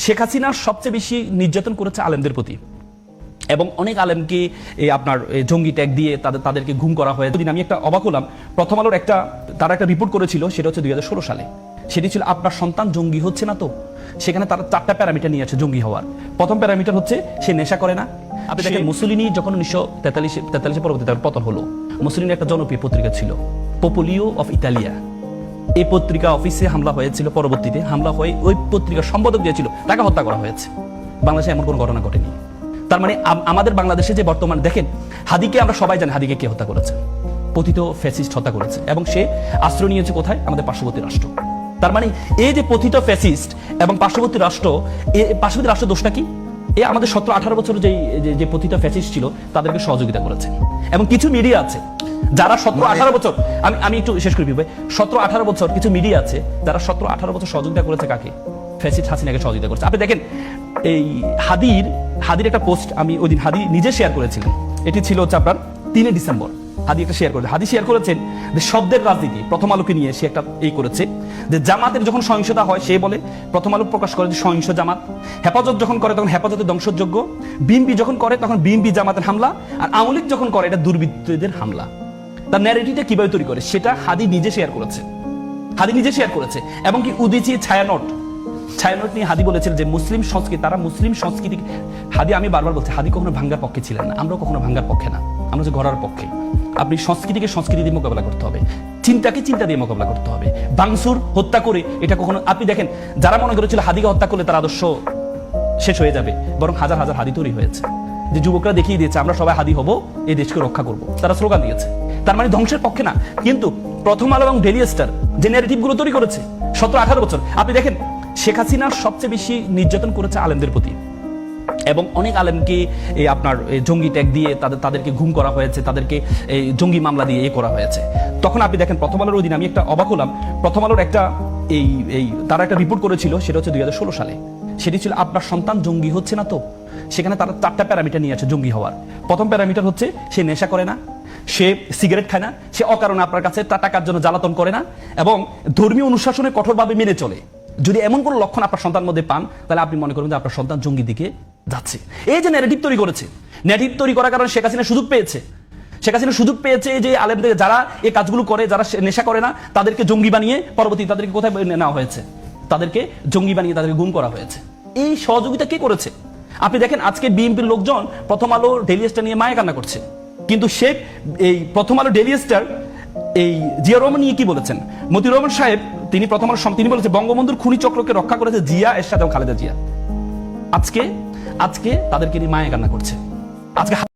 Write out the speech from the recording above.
শেখ হাসিনা সবচেয়ে বেশি নির্যাতন করেছে আলেমদের প্রতি এবং অনেক আলেমকে আপনার জঙ্গি ট্যাগ দিয়ে তাদেরকে গুম করা হয়েছে। আমি একটা অবাক হলাম, প্রথম আলোর তারা একটা রিপোর্ট করেছিল, সেটা হচ্ছে 2016 সালে। সেটি ছিল আপনার সন্তান জঙ্গি হচ্ছে না তো। সেখানে তারা 4টা প্যারামিটার নিয়ে আছে জঙ্গি হওয়ার। প্রথম প্যারামিটার হচ্ছে সে নেশা করে না। আপনি দেখেন মুসলিনি যখন 1943 পরবর্তীতে পতন হলো, মুসলিনি একটা জনপ্রিয় পত্রিকা ছিল পপুলিও অফ ইতালিয়া। এই পত্রিকা অফিসে হামলা হয়েছিল, পরবর্তীতে হামলা হয়ে ওই পত্রিকার সম্পাদক দিয়েছিল, তাকে হত্যা করা হয়েছে। বাংলাদেশে এমন কোনো ঘটনা ঘটেনি। তার মানে আমাদের বাংলাদেশে যে বর্তমান দেখেন, হাদিকে আমরা সবাই জানি হাদিকে কে হত্যা করেছে, পতিত ফ্যাসিস্ট হত্যা করেছে, এবং সে আশ্রয় নিয়েছে কোথায়? আমাদের পার্শ্ববর্তী রাষ্ট্র। তার মানে এই যে পতিত ফ্যাসিস্ট এবং পার্শ্ববর্তী রাষ্ট্র দোষটা কি? এ আমাদের 17-18 বছর যে পতিত ফ্যাসিস্ট ছিল তাদেরকে সহযোগিতা করেছে। এবং কিছু মিডিয়া আছে যারা 17-18 বছর, আমি একটু শেষ করে দিই, 17-18 বছর কিছু মিডিয়া আছে যারা 17-18 বছর সহযোগিতা করেছে কাকে? ফ্যাসিস্ট হাসিনাকে সহযোগিতা করেছে। আপনি দেখেন এই হাদির একটা পোস্ট আমি ওই দিন হাদি নিজে শেয়ার করেছিলেন। এটি ছিল হচ্ছে আপনার 3 ডিসেম্বর। হাদি একটা শেয়ার করেছে। হাদি শেয়ার করেছেন যে শব্দের রাজনীতি, প্রথম আলোকে নিয়ে সে একটা করেছে যে জামাতের যখন সহিংসতা হয় সে বলে, প্রথম আলো প্রকাশ করে যে সহিংস জামাত। হেফাজত যখন করে তখন হেফাজতের ধ্বংসযোগ্য, বিএনপি যখন করে তখন বিএনপি জামাতের হামলা, আর আওয়ামী লীগ যখন করে এটা দুর্বৃত্তদের হামলা। তার ন্যারেটিভটা কিভাবে তৈরি করে সেটা হাদি নিজে শেয়ার করেছে। এবং কি উদিচি ছায়ানট নিয়ে হাদি বলেছিল যে মুসলিম সংস্কৃতি হাদি, আমি বারবার বলছি, হাদি কখনো ভাঙ্গার পক্ষে ছিলেন না, আমরাও কখনো ভাঙ্গার পক্ষে না, আমরা যে গড়ার পক্ষে। আপনি সংস্কৃতিকে সংস্কৃতি দিয়ে মোকাবেলা করতে হবে, চিন্তাকে চিন্তা দিয়ে মোকাবেলা করতে হবে। বাংসুর হত্যা করে এটা কখনো, আপনি দেখেন যারা মনে করেছিল হাদিকে হত্যা করলে তার আদর্শ শেষ হয়ে যাবে, বরং হাজার হাজার হাদি তৈরি হয়েছে। যে যুবকরা দেখিয়ে দিয়েছে আমরা সবাই হাদি হব, এই দেশকে রক্ষা করব, তারা স্লোগান দিয়েছে। তার মানে ধ্বংসের পক্ষে না। কিন্তু প্রথম আলো এবং ডেইলি স্টার যে ন্যারেটিভ গুলো তৈরি করেছে 17-18 বছর, আপনি দেখেন শেখ হাসিনা সবচেয়ে বেশি নির্যাতন করেছে আলেমদের প্রতি এবং অনেক আলেমকে আপনার জঙ্গি ট্যাগ দিয়ে তাদেরকে গুম করা হয়েছে, তাদেরকে জঙ্গি মামলা দিয়ে করা হয়েছে। তখন আপনি দেখেন প্রথম আলোর ওই দিন আমি একটা অবাক হলাম, প্রথম আলোর তারা একটা রিপোর্ট করেছিল, সেটা হচ্ছে 2016 সালে। সেটি ছিল আপনার সন্তান জঙ্গি হচ্ছে না তো। সেখানে তারা 4টা প্যারামিটার নিয়ে আছে জঙ্গি হওয়ার। প্রথম প্যারামিটার হচ্ছে সে নেশা করে না, সে সিগারেট খায় না, সে অকারণে আপনার কাছে টাকার জন্য জ্বালাতন করে না, এবং ধর্মীয় অনুশাসনে কঠোরভাবে মেনে চলে। যদি এমন কোন লক্ষণ আপনার সন্তানের মধ্যে পান, তাহলে আপনি মনে করবেন যে আপনার সন্তান জঙ্গি দিকে যাচ্ছে। এই যে ন্যারেটিভ তৈরি করেছে, ন্যারেটিভ তৈরি করার কারণে শেখ হাসিনা সুযোগ পেয়েছে যে আলেমদের যারা এই কাজগুলো করে, যারা নেশা করে না, তাদেরকে জঙ্গি বানিয়ে পরবর্তী তাদেরকে কোথায় নেওয়া হয়েছে? তাদেরকে জঙ্গি বানিয়ে তাদেরকে গুম করা হয়েছে। এই সহযোগিতা কে করেছে? আপনি দেখেন আজকে বিএনপির লোকজন প্রথম আলো ডেইলি স্টার নিয়ে মায়া কান্না করছে, কিন্তু শেখ প্রথম আলো ডেইলি স্টার জিয়া রহমান নিয়ে কি বলেছেন? মতিউর রহমান সাহেব তিনি প্রথম আলো তিনি বলেছে বঙ্গবন্ধুর খুনি চক্রকে রক্ষা করেছে জিয়া, এরশাদ এবং খালেদা জিয়া। আজকে তাদেরকে নিয়ে মায়া কান্না করছে। আজকে